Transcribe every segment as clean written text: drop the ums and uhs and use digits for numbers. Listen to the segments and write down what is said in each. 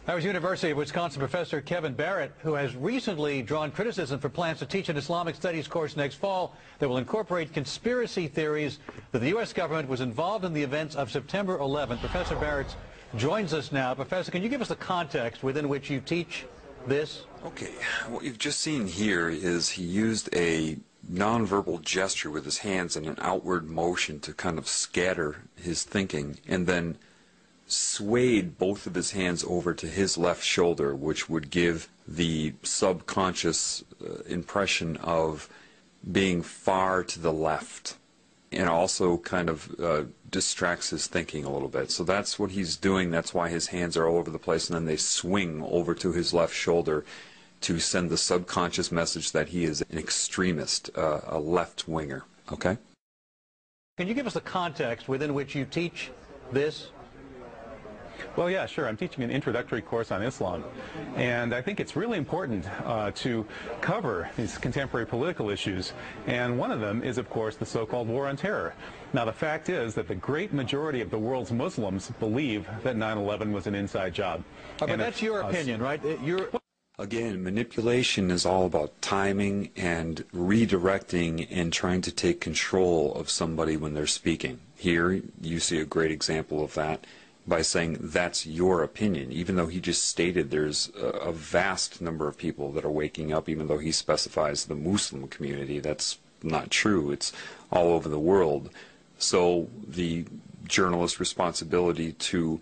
That was University of Wisconsin professor Kevin Barrett, who has recently drawn criticism for plans to teach an Islamic studies course next fall that will incorporate conspiracy theories that the U.S. government was involved in the events of September 11th. Professor Barrett joins us now. Professor, can you give us the context within which you teach this? Okay, what you've just seen here is he used a nonverbal gesture with his hands and an outward motion to kind of scatter his thinking, and then swayed both of his hands over to his left shoulder, which would give the subconscious impression of being far to the left, and also kind of distracts his thinking a little bit. So that's what he's doing. That's why his hands are all over the place, and then they swing over to his left shoulder to send the subconscious message that he is an extremist, a left-winger. Okay? Can you give us the context within which you teach this? Well, yeah, sure. I'm teaching an introductory course on Islam, and I think it's really important to cover these contemporary political issues, and one of them is, of course, the so-called war on terror. Now, the fact is that the great majority of the world's Muslims believe that 9/11 was an inside job. But that's your opinion, right? Again, manipulation is all about timing and redirecting and trying to take control of somebody when they're speaking. Here, you see a great example of that by saying that's your opinion, even though he just stated there's a vast number of people that are waking up, even though he specifies the Muslim community. That's not true. It's all over the world. So the journalist's responsibility to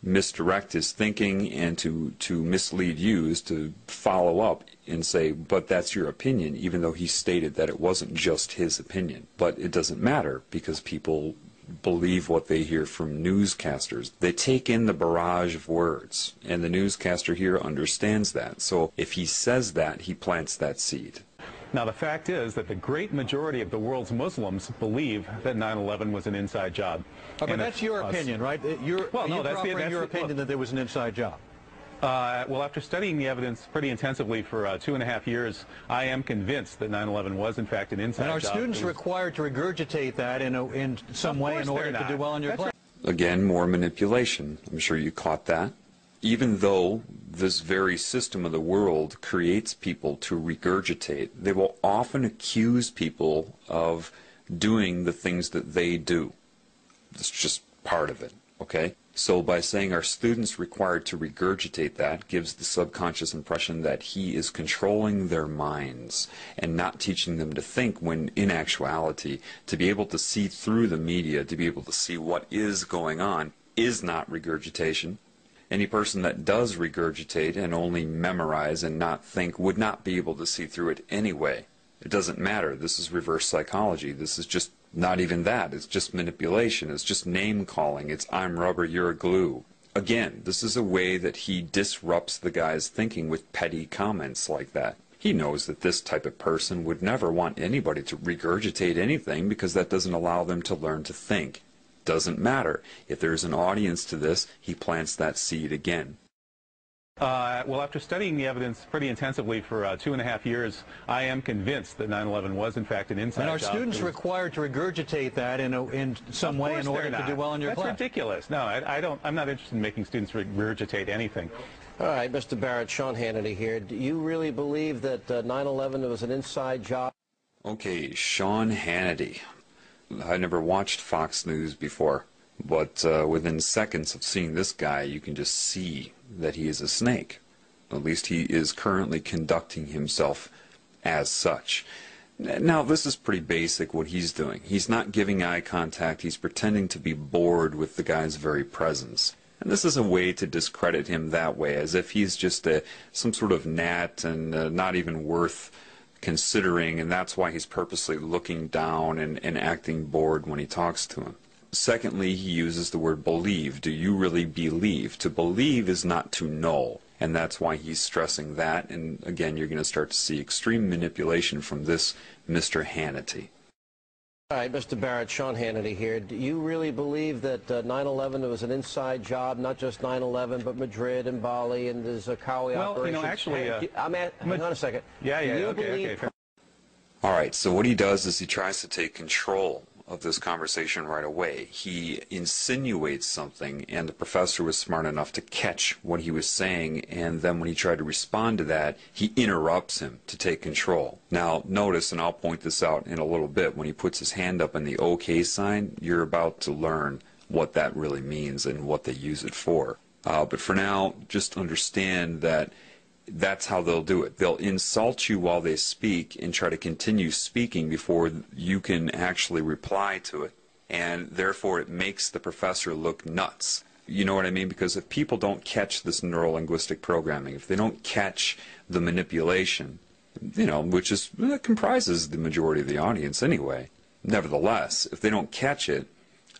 misdirect his thinking and to mislead you is to follow up and say, but that's your opinion, even though he stated that it wasn't just his opinion. But it doesn't matter, because people believe what they hear from newscasters. They take in the barrage of words, and the newscaster here understands that. So if he says that, he plants that seed. Now, the fact is that the great majority of the world's Muslims believe that 9/11 was an inside job. But that's your opinion, right? You're offering your opinion that there was an inside job. Well, after studying the evidence pretty intensively for 2.5 years, I am convinced that 9/11 was, in fact, an inside job. And are students required to regurgitate that in some way in order to do well in your class? Again, more manipulation. I'm sure you caught that. Even though this very system of the world creates people to regurgitate, they will often accuse people of doing the things that they do. It's just part of it, okay? So by saying our students required to regurgitate that gives the subconscious impression that he is controlling their minds and not teaching them to think, when in actuality, to be able to see through the media, to be able to see what is going on, is not regurgitation. Any person that does regurgitate and only memorize and not think would not be able to see through it anyway. It doesn't matter. This is reverse psychology. This is just not even that. It's just manipulation. It's just name calling. It's I'm rubber, you're glue. Again, this is a way that he disrupts the guy's thinking with petty comments like that. He knows that this type of person would never want anybody to regurgitate anything, because that doesn't allow them to learn to think. Doesn't matter. If there's an audience to this, he plants that seed again. Well, after studying the evidence pretty intensively for 2.5 years, I am convinced that 9/11 was, in fact, an inside job. And are students required to regurgitate that in some way in order to do well in your class? That's ridiculous. No, I'm not interested in making students regurgitate anything. All right, Mr. Barrett, Sean Hannity here. Do you really believe that 9/11 was an inside job? Okay, Sean Hannity. I never watched Fox News before, but within seconds of seeing this guy, you can just see that he is a snake. At least he is currently conducting himself as such. Now, this is pretty basic what he's doing. He's not giving eye contact. He's pretending to be bored with the guy's very presence. And this is a way to discredit him that way, as if he's just some sort of gnat and not even worth considering, and that's why he's purposely looking down and acting bored when he talks to him. Secondly, he uses the word believe. Do you really believe? To believe is not to know, and that's why he's stressing that. And again, you're going to start to see extreme manipulation from this Mr. Hannity. All right, Mr. Barrett, Sean Hannity here. Do you really believe that 9/11 was an inside job, not just 9/11, but Madrid and Bali and the Zakawi operation? Well, you know, actually... hang on a second. Okay. All right, so what he does is he tries to take control of this conversation right away. He insinuates something, and the professor was smart enough to catch what he was saying, and then when he tried to respond to that, he interrupts him to take control. Now, notice, and I'll point this out in a little bit, when he puts his hand up in the OK sign, you're about to learn what that really means and what they use it for. But for now, just understand that that's how they'll do it. They'll insult you while they speak and try to continue speaking before you can actually reply to it. And therefore, it makes the professor look nuts. You know what I mean? Because if people don't catch this neuro-linguistic programming, if they don't catch the manipulation, you know, which is comprises the majority of the audience anyway, nevertheless, if they don't catch it,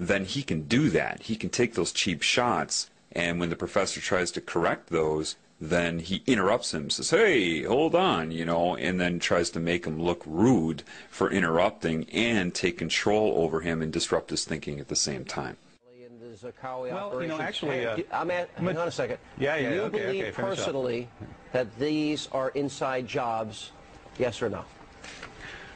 then he can do that. He can take those cheap shots, and when the professor tries to correct those, then he interrupts him, says, hey, hold on, you know, and then tries to make him look rude for interrupting and take control over him and disrupt his thinking at the same time. Well, you know, actually... hang on a second. Do you believe personally that these are inside jobs, yes or no?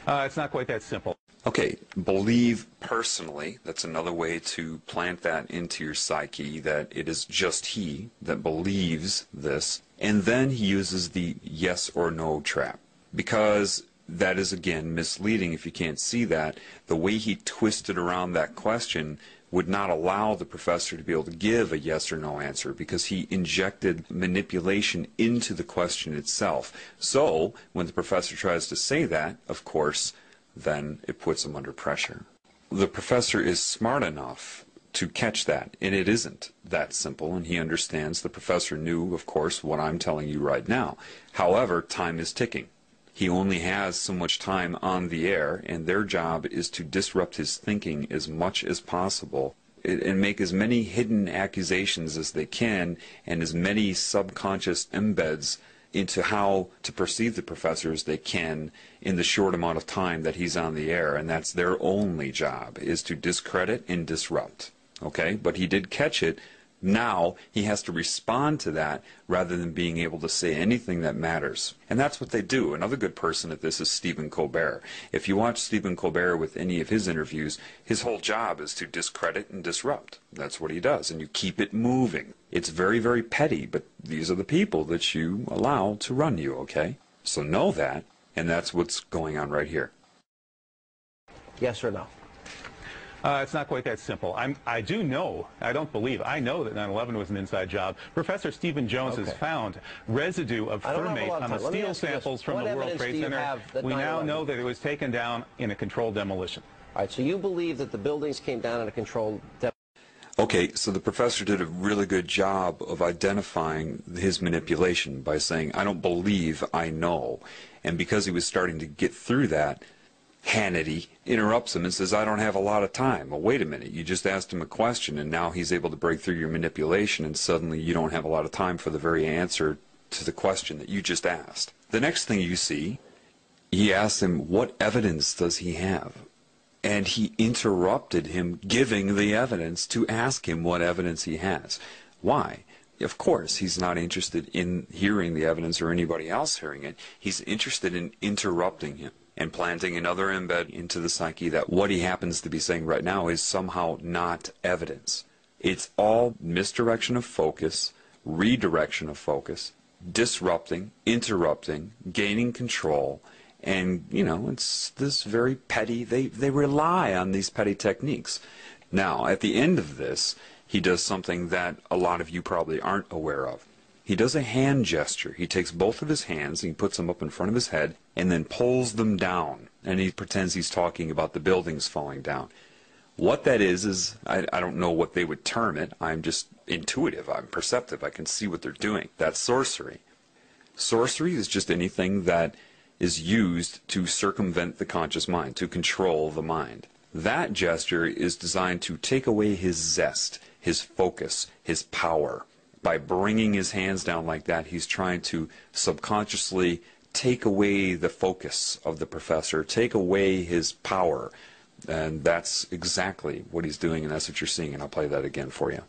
It's not quite that simple. Okay, believe personally, that's another way to plant that into your psyche, that it is just he that believes this, and then he uses the yes or no trap, because that is, again, misleading if you can't see that. The way he twisted around that question would not allow the professor to be able to give a yes or no answer, because he injected manipulation into the question itself. So, when the professor tries to say that, of course, then it puts him under pressure. The professor is smart enough to catch that, and it isn't that simple, and he understands. The professor knew, of course, what I'm telling you right now. However, time is ticking. He only has so much time on the air, and their job is to disrupt his thinking as much as possible and make as many hidden accusations as they can and as many subconscious embeds into how to perceive the professor as they can in the short amount of time that he's on the air, and that's their only job, is to discredit and disrupt. Okay? But he did catch it. Now he has to respond to that rather than being able to say anything that matters. And that's what they do. Another good person at this is Stephen Colbert. If you watch Stephen Colbert with any of his interviews, his whole job is to discredit and disrupt. That's what he does, and you keep it moving. It's very, very petty, but these are the people that you allow to run you, okay? So know that, and that's what's going on right here. Yes or no? It's not quite that simple. I do know, I don't believe, I know that 9/11 was an inside job. Professor Stephen Jones has found residue of thermate on the steel samples from the World Trade Center. We now know that it was taken down in a controlled demolition. All right, so you believe that the buildings came down in a controlled demolition? Okay, so the professor did a really good job of identifying his manipulation by saying, I don't believe, I know. And because he was starting to get through that, Hannity interrupts him and says, I don't have a lot of time. Well, wait a minute, you just asked him a question, and now he's able to break through your manipulation, and suddenly you don't have a lot of time for the very answer to the question that you just asked. The next thing you see, he asks him, what evidence does he have? And he interrupted him giving the evidence to ask him what evidence he has. Why? Of course, he's not interested in hearing the evidence or anybody else hearing it. He's interested in interrupting him and planting another embed into the psyche that what he happens to be saying right now is somehow not evidence. It's all misdirection of focus, redirection of focus, disrupting, interrupting, gaining control, and, you know, it's this very petty, they rely on these petty techniques. Now, at the end of this, he does something that a lot of you probably aren't aware of. He does a hand gesture. He takes both of his hands and he puts them up in front of his head and then pulls them down. And he pretends he's talking about the buildings falling down. What that is I don't know what they would term it. I'm just intuitive. I'm perceptive. I can see what they're doing. That's sorcery. Sorcery is just anything that is used to circumvent the conscious mind, to control the mind. That gesture is designed to take away his zest, his focus, his power. By bringing his hands down like that, he's trying to subconsciously take away the focus of the professor, take away his power. And that's exactly what he's doing, and that's what you're seeing, and I'll play that again for you.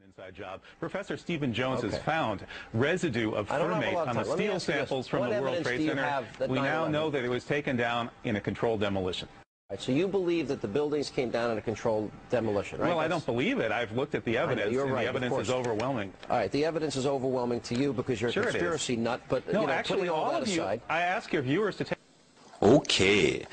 Inside job. Professor Stephen Jones has found residue of thermate on the steel samples from the World Trade Center. We now know that it was taken down in a controlled demolition. Right, so you believe that the buildings came down in a controlled demolition, right? Well, I don't believe it. I've looked at the evidence, you're right, and the evidence is overwhelming. All right, the evidence is overwhelming to you because you're a conspiracy nut, but no, you know, actually, putting all that of you, aside, I ask your viewers to take... Okay.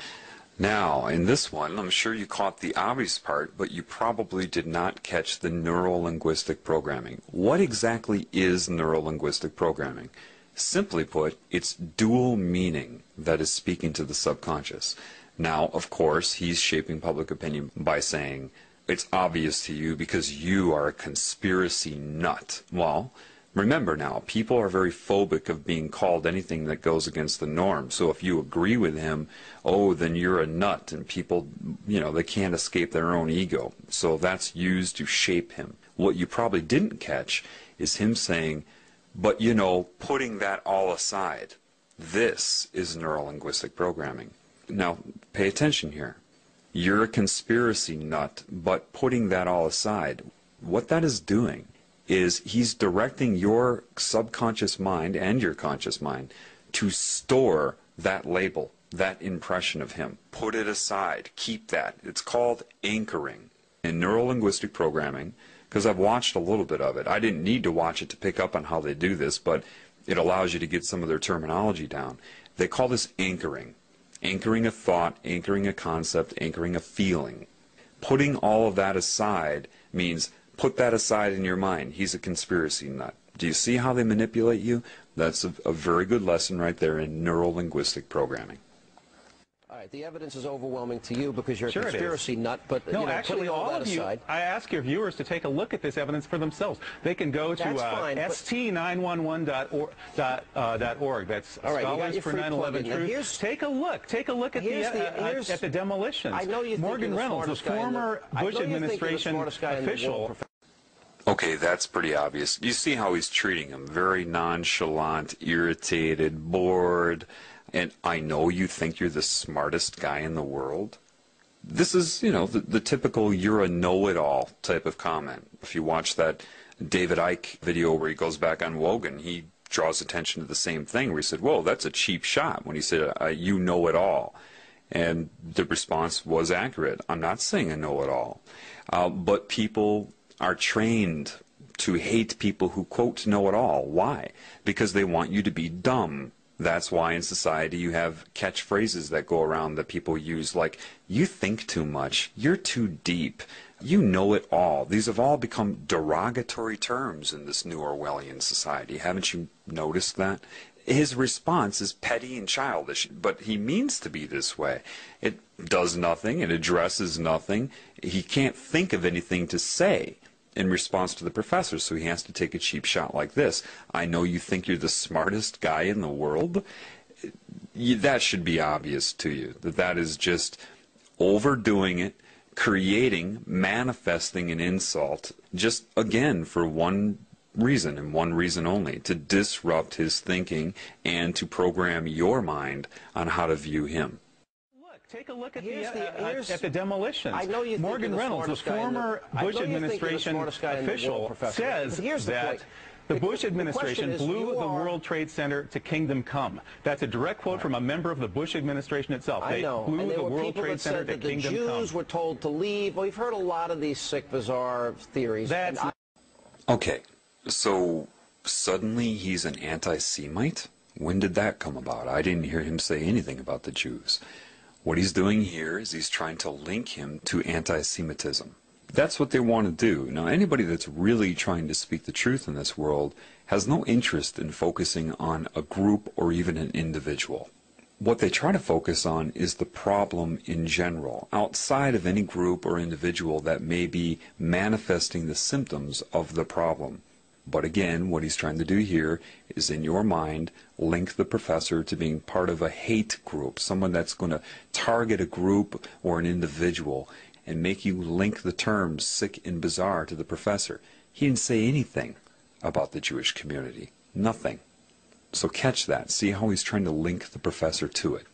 Now, in this one, I'm sure you caught the obvious part, but you probably did not catch the neuro-linguistic programming. What exactly is neuro-linguistic programming? Simply put, it's dual meaning that is speaking to the subconscious. Now, of course, he's shaping public opinion by saying, it's obvious to you because you are a conspiracy nut. Well, remember now, people are very phobic of being called anything that goes against the norm. So if you agree with him, oh, then you're a nut, and people, you know, they can't escape their own ego. So that's used to shape him. What you probably didn't catch is him saying, but, you know, putting that all aside, this is neuro-linguistic programming. Now, pay attention here. You're a conspiracy nut, but putting that all aside, what that is doing is he's directing your subconscious mind and your conscious mind to store that label, that impression of him. Put it aside. Keep that. It's called anchoring. In neuro-linguistic programming, because I've watched a little bit of it. I didn't need to watch it to pick up on how they do this, but it allows you to get some of their terminology down. They call this anchoring. Anchoring a thought, anchoring a concept, anchoring a feeling. Putting all of that aside means put that aside in your mind. He's a conspiracy nut. Do you see how they manipulate you? That's a very good lesson right there in neuro-linguistic programming. all right, the evidence is overwhelming to you because you're a Sure conspiracy nut, but no, you know, actually, putting all that of you, aside, I ask your viewers to take a look at this evidence for themselves. They can go to st911.org. That's all right, Scholars for 9/11 Truth. Take a look. Take a look at the demolitions. I know you think Morgan Reynolds, a former Bush administration official. Okay, that's pretty obvious. You see how he's treating him. Very nonchalant, irritated, bored. And I know you think you're the smartest guy in the world. This is, you know, the typical you're a know-it-all type of comment. If you watch that David Icke video where he goes back on Wogan, he draws attention to the same thing where he said, whoa, that's a cheap shot when he said, you know it all. And the response was accurate. I'm not saying I know it all. But people are trained to hate people who, quote, know it all. Why? Because they want you to be dumb. That's why in society you have catchphrases that go around that people use, like, you think too much, you're too deep, you know it all. These have all become derogatory terms in this new Orwellian society. Haven't you noticed that? His response is petty and childish, but he means to be this way. It does nothing, it addresses nothing. He can't think of anything to say in response to the professor, so he has to take a cheap shot like this. I know you think you're the smartest guy in the world. That should be obvious to you, that is just overdoing it, creating, manifesting an insult, just, again, for one reason and one reason only, to disrupt his thinking and to program your mind on how to view him. Take a look at the demolitions. I know you think Morgan Reynolds, a former Bush administration official, says that the Bush administration blew the World Trade Center to kingdom come. That's a direct quote from a member of the Bush administration itself. I know. They blew the World Trade Center to kingdom come. The Jews were told to leave. Well, we've heard a lot of these sick, bizarre theories. Okay, so suddenly he's an anti-Semite? When did that come about? I didn't hear him say anything about the Jews. What he's doing here is he's trying to link him to anti-Semitism. That's what they want to do. Now, anybody that's really trying to speak the truth in this world has no interest in focusing on a group or even an individual. What they try to focus on is the problem in general, outside of any group or individual that may be manifesting the symptoms of the problem. But again, what he's trying to do here is, in your mind, link the professor to being part of a hate group, someone that's going to target a group or an individual and make you link the terms sick and bizarre to the professor. He didn't say anything about the Jewish community. Nothing. So catch that. See how he's trying to link the professor to it.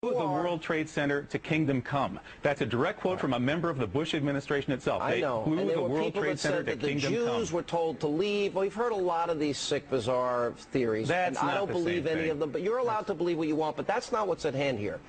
The World Trade Center to kingdom come. That's a direct quote from a member of the Bush administration itself. I know. They blew the World Trade Center to kingdom come. The Jews were told to leave. Well, we've heard a lot of these sick, bizarre theories. I don't believe any of them, but you're allowed to believe what you want, but that's not what's at hand here.